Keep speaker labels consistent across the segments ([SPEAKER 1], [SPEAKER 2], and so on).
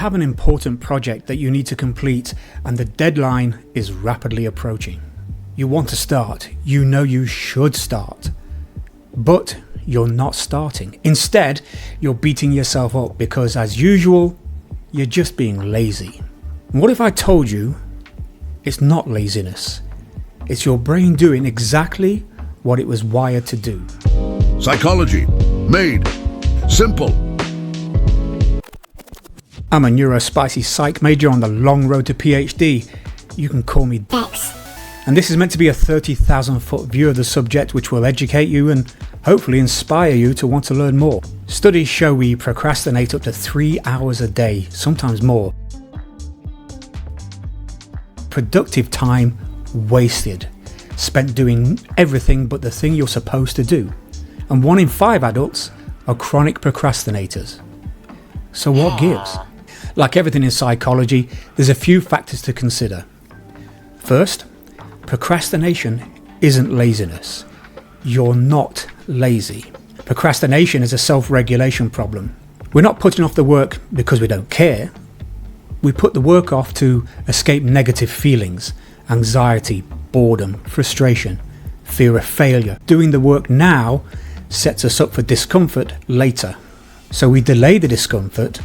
[SPEAKER 1] have an important project that you need to complete and the deadline is rapidly approaching. You want to start, you know you should start, but you're not starting. Instead, you're beating yourself up because, as usual, you're just being lazy. What if I told you it's not laziness? It's your brain doing exactly what it was wired to do.
[SPEAKER 2] Psychology. Made. Simple.
[SPEAKER 1] I'm a neurospicy psych major on the long road to PhD. You can call me Dex. And this is meant to be a 30,000 foot view of the subject which will educate you and hopefully inspire you to want to learn more. Studies show we procrastinate up to 3 hours a day, sometimes more. Productive time wasted, spent doing everything but the thing you're supposed to do. And 1 in 5 adults are chronic procrastinators. So what gives? Like everything in psychology, there's a few factors to consider. First, procrastination isn't laziness. You're not lazy. Procrastination is a self-regulation problem. We're not putting off the work because we don't care. We put the work off to escape negative feelings, anxiety, boredom, frustration, fear of failure. Doing the work now sets us up for discomfort later. So we delay the discomfort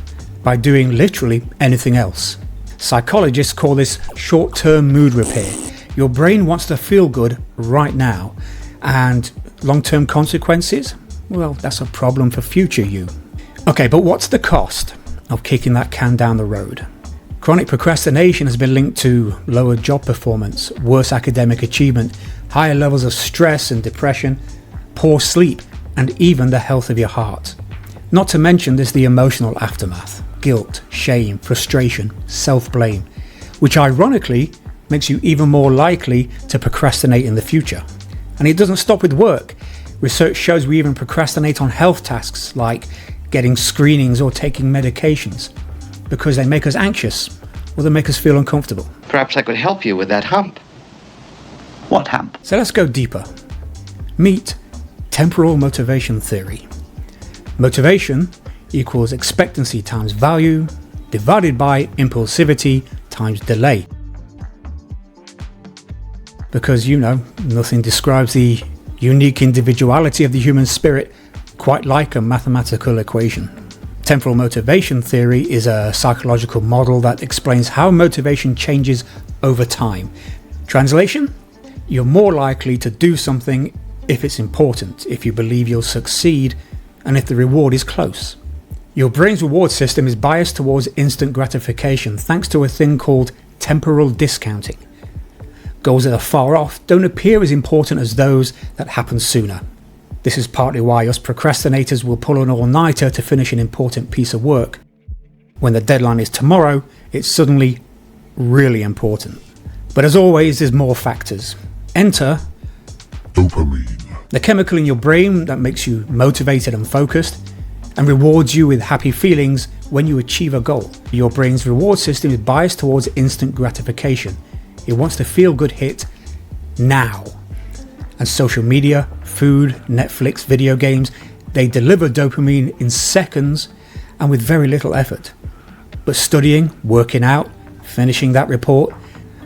[SPEAKER 1] by doing literally anything else. Psychologists call this short-term mood repair. Your brain wants to feel good right now, and long-term consequences? Well, that's a problem for future you. Okay, but what's the cost of kicking that can down the road? Chronic procrastination has been linked to lower job performance, worse academic achievement, higher levels of stress and depression, poor sleep, and even the health of your heart. Not to mention there's the emotional aftermath, guilt, shame, frustration, self-blame, which ironically makes you even more likely to procrastinate in the future. And it doesn't stop with work. Research shows we even procrastinate on health tasks like getting screenings or taking medications because they make us anxious or they make us feel uncomfortable.
[SPEAKER 3] Perhaps I could help you with that hump.
[SPEAKER 4] What hump?
[SPEAKER 1] So let's go deeper. Meet temporal motivation theory. Motivation equals expectancy times value divided by impulsivity times delay. Because, nothing describes the unique individuality of the human spirit quite like a mathematical equation. Temporal motivation theory is a psychological model that explains how motivation changes over time. Translation? You're more likely to do something if it's important, if you believe you'll succeed, and if the reward is close. Your brain's reward system is biased towards instant gratification thanks to a thing called temporal discounting. Goals that are far off don't appear as important as those that happen sooner. This is partly why us procrastinators will pull an all-nighter to finish an important piece of work. When the deadline is tomorrow, it's suddenly really important. But as always, there's more factors. Enter
[SPEAKER 2] Dopamine.
[SPEAKER 1] the chemical in your brain that makes you motivated and focused and rewards you with happy feelings when you achieve a goal. Your brain's reward system is biased towards instant gratification. It wants the feel-good hit now. And social media, food, Netflix, video games, they deliver dopamine in seconds and with very little effort. But studying, working out, finishing that report,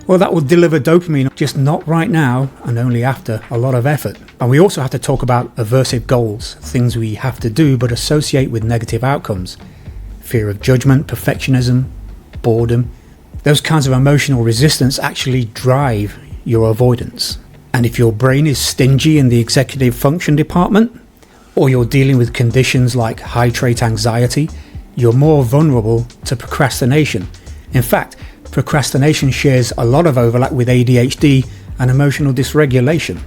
[SPEAKER 1] well, that will deliver dopamine, just not right now and only after a lot of effort. And we also have to talk about aversive goals, things we have to do but associate with negative outcomes. Fear of judgment, perfectionism, boredom. Those kinds of emotional resistance actually drive your avoidance. And if your brain is stingy in the executive function department, or you're dealing with conditions like high trait anxiety, you're more vulnerable to procrastination. In fact, procrastination shares a lot of overlap with ADHD and emotional dysregulation.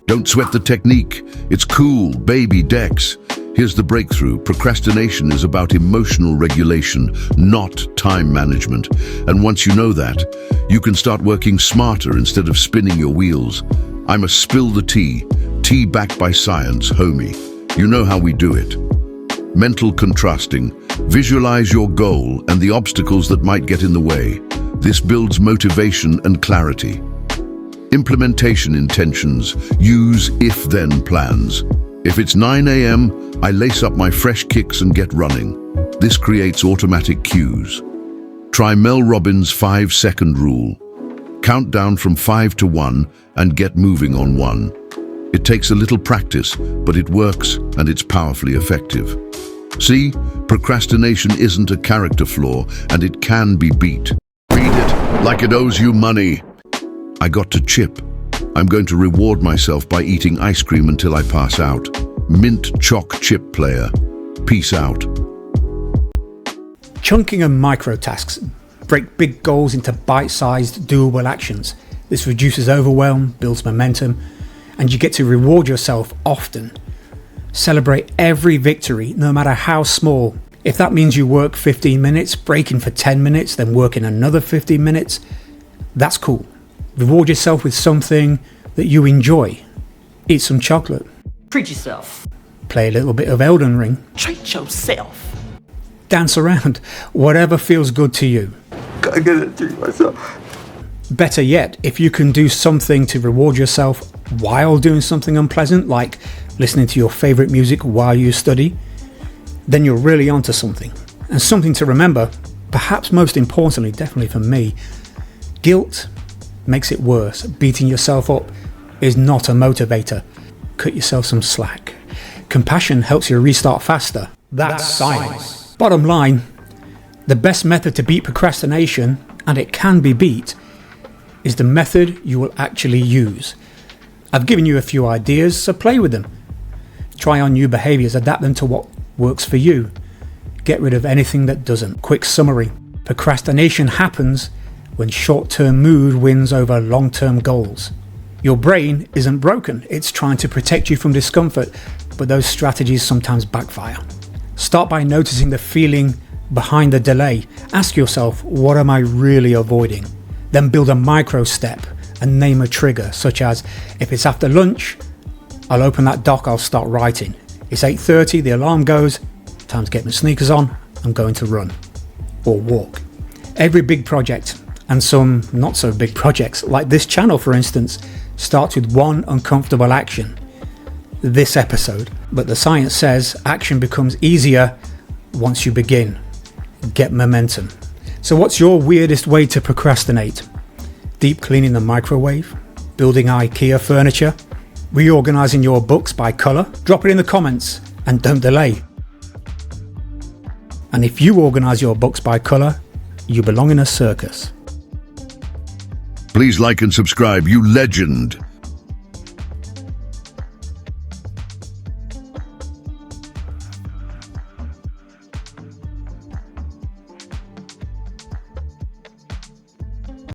[SPEAKER 2] Don't sweat the technique. It's cool, baby Dex. Here's the breakthrough. Procrastination is about emotional regulation, not time management. And once you know that, you can start working smarter instead of spinning your wheels. I must spill the tea. Tea backed by science, homie. You know how we do it. Mental contrasting. Visualize your goal and the obstacles that might get in the way. This builds motivation and clarity. Implementation intentions. Use if-then plans. If it's 9 a.m., I lace up my fresh kicks and get running. This creates automatic cues. Try Mel Robbins' 5-second rule. Count down from 5 to 1 and get moving on 1. It takes a little practice, but it works and it's powerfully effective. See, procrastination isn't a character flaw and it can be beat. Read it like it owes you money. I got to chip. I'm going to reward myself by eating ice cream until I pass out. Mint Choc Chip Player. Peace out.
[SPEAKER 1] Chunking and micro-tasks. Break big goals into bite-sized, doable actions. This reduces overwhelm, builds momentum, and you get to reward yourself often. Celebrate every victory, no matter how small. If that means you work 15 minutes, breaking for 10 minutes, then working another 15 minutes, that's cool. Reward yourself with something that you enjoy. Eat some chocolate.
[SPEAKER 5] Treat yourself.
[SPEAKER 1] Play a little bit of Elden Ring.
[SPEAKER 5] Treat yourself.
[SPEAKER 1] Dance around. Whatever feels good to you.
[SPEAKER 6] I gotta treat myself.
[SPEAKER 1] Better yet, if you can do something to reward yourself while doing something unpleasant, like listening to your favourite music while you study, then you're really onto something. And something to remember, perhaps most importantly, definitely for me, guilt makes it worse. Beating yourself up is not a motivator. Cut yourself some slack. Compassion helps you restart faster. That's science. Bottom line, the best method to beat procrastination, and it can be beat, is the method you will actually use. I've given you a few ideas, so play with them. Try on new behaviours, adapt them to what works for you. Get rid of anything that doesn't. Quick summary. Procrastination happens when short-term mood wins over long-term goals. Your brain isn't broken, it's trying to protect you from discomfort, but those strategies sometimes backfire. Start by noticing the feeling behind the delay. Ask yourself, what am I really avoiding? Then build a micro step and name a trigger, such as, if it's after lunch, I'll open that doc, I'll start writing. It's 8:30, the alarm goes, time to get my sneakers on, I'm going to run or walk. Every big project, and some not so big projects, like this channel for instance, starts with one uncomfortable action. This episode. But the science says action becomes easier once you begin. Get momentum. So what's your weirdest way to procrastinate? Deep cleaning the microwave? Building IKEA furniture? Reorganizing your books by colour? Drop it in the comments and don't delay. And if you organize your books by colour, you belong in a circus.
[SPEAKER 2] Please like and subscribe, you legend.